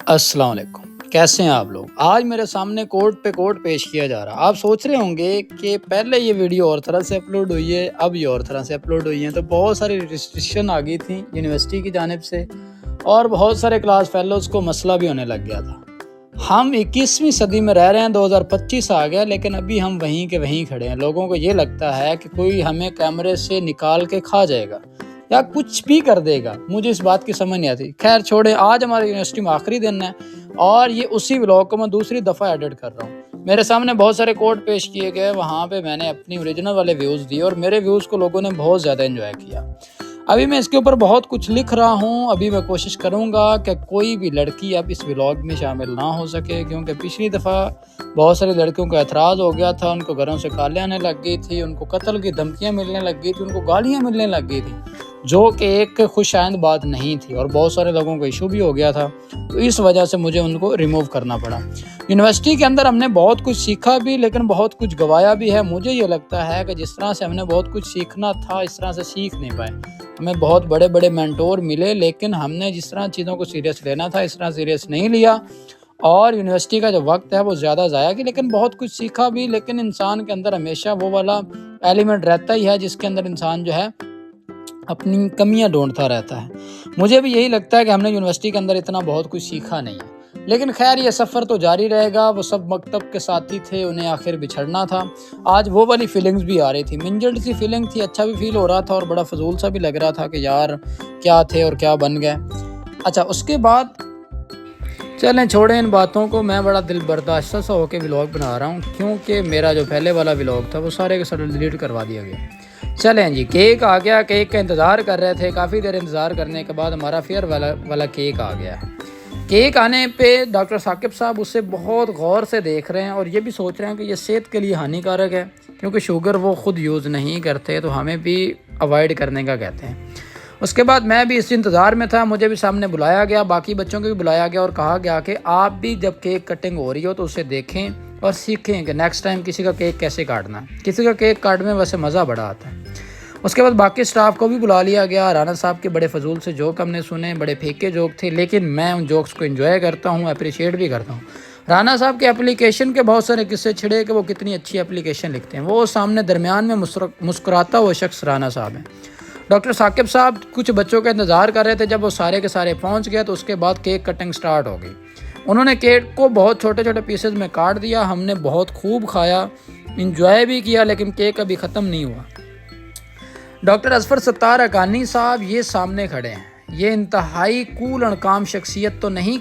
अस्सलाम वालेकुम। कैसे हैं आप लोग? आज मेरे सामने कोड पे कोड पेश किया जा रहा है। आप सोच रहे होंगे कि पहले ये वीडियो और तरह से अपलोड हुई है, अब ये और तरह से अपलोड हुई है। तो बहुत सारी रिस्ट्रिक्शन आ गई थी यूनिवर्सिटी की जानिब से और बहुत सारे क्लास फेलोज़ को मसला भी होने लग गया था। हम 21वीं सदी में रह रहे हैं, 2025 आ गया, लेकिन अभी हम वहीं के वहीं खड़े हैं। लोगों को ये लगता है कि कोई हमें कैमरे से निकाल के खा जाएगा या कुछ भी कर देगा। मुझे इस बात की समझ नहीं आती। खैर छोड़े, आज हमारे यूनिवर्सिटी में आखिरी दिन है और ये उसी व्लॉग को मैं दूसरी दफ़ा एडिट कर रहा हूँ। मेरे सामने बहुत सारे कोड पेश किए गए, वहाँ पे मैंने अपनी ओरिजिनल वाले व्यूज़ दिए और मेरे व्यूज़ को लोगों ने बहुत ज़्यादा एंजॉय किया। अभी मैं इसके ऊपर बहुत कुछ लिख रहा हूँ। अभी मैं कोशिश करूँगा कि कोई भी लड़की अब इस व्लॉग में शामिल ना हो सके, क्योंकि पिछली दफ़ा बहुत सारी लड़कियों को एतराज़ हो गया था। उनको घरों से गालियाँ आने लग गई थी, उनको कत्ल की धमकियाँ मिलने लग गई थी, उनको गालियाँ मिलने लग गई थी, जो कि एक खुशाइंद बात नहीं थी और बहुत सारे लोगों को इशू भी हो गया था। तो इस वजह से मुझे उनको रिमूव करना पड़ा। यूनिवर्सिटी के अंदर हमने बहुत कुछ सीखा भी, लेकिन बहुत कुछ गवाया भी है। मुझे ये लगता है कि जिस तरह से हमने बहुत कुछ सीखना था, इस तरह से सीख नहीं पाए। हमें बहुत बड़े बड़े मेंटोर मिले, लेकिन हमने जिस तरह चीज़ों को सीरियस लेना था, इस तरह सीरियस नहीं लिया और यूनिवर्सिटी का जो वक्त है वो ज़्यादा ज़ाया किया। लेकिन बहुत कुछ सीखा भी। लेकिन इंसान के अंदर हमेशा वो वाला एलिमेंट रहता ही है जिसके अंदर इंसान जो है अपनी कमियां ढूंढता रहता है। मुझे भी यही लगता है कि हमने यूनिवर्सिटी के अंदर इतना बहुत कुछ सीखा नहीं है, लेकिन खैर ये सफ़र तो जारी रहेगा। वो सब मकतब के साथी थे, उन्हें आखिर बिछड़ना था। आज वो वाली फीलिंग्स भी आ रही थी, मिंजल्ड सी फीलिंग थी। अच्छा भी फील हो रहा था और बड़ा फजूल सा भी लग रहा था कि यार क्या थे और क्या बन गए। अच्छा, उसके बाद चलें छोड़ें इन बातों को। मैं बड़ा दिल बर्दाश्त सा होकर व्लॉग बना रहा हूँ, क्योंकि मेरा जो पहले वाला व्लॉग था वो सारे के सारे डिलीट करवा दिया गया। चलें जी, केक आ गया। केक का इंतज़ार कर रहे थे, काफ़ी देर इंतज़ार करने के बाद हमारा फेयर वाला केक आ गया है। केक आने पे डॉक्टर साकिब साहब उसे बहुत गौर से देख रहे हैं और ये भी सोच रहे हैं कि ये सेहत के लिए हानिकारक है, क्योंकि शुगर वो ख़ुद यूज़ नहीं करते, तो हमें भी अवॉइड करने का कहते हैं। उसके बाद मैं भी इस इंतज़ार में था। मुझे भी सामने बुलाया गया, बाकी बच्चों को भी बुलाया गया और कहा गया कि आप भी जब केक कटिंग हो रही हो तो उसे देखें और सीखें कि नेक्स्ट टाइम किसी का केक कैसे काटना है। किसी का केक काटने में वैसे मज़ा बड़ा आता है। उसके बाद बाकी स्टाफ को भी बुला लिया गया। राना साहब के बड़े फजूल से जोक हमने सुने, बड़े फेंके जोक थे, लेकिन मैं उन जोक्स को एंजॉय करता हूँ, अप्रिशिएट भी करता हूँ। राना साहब के एप्लीकेशन के बहुत सारे किस्से छिड़े कि वो कितनी अच्छी एप्लीकेशन लिखते हैं। वो सामने दरमियान में मुस्कुराता वो शख्स राना साहब है। डॉक्टर साकिब साहब कुछ बच्चों का इंतज़ार कर रहे थे। जब वो सारे के सारे पहुँच गए तो उसके बाद केक कटिंग स्टार्ट हो गई। उन्होंने केक को बहुत छोटे छोटे पीसेज में काट दिया। हमने बहुत खूब खाया, इंजॉय भी किया, लेकिन केक अभी ख़त्म नहीं हुआ। डॉक्टर असफर सत्तार हकानी साहब ये सामने खड़े हैं। ये इंतहाई कूल और काम शख्सियत तो नहीं कह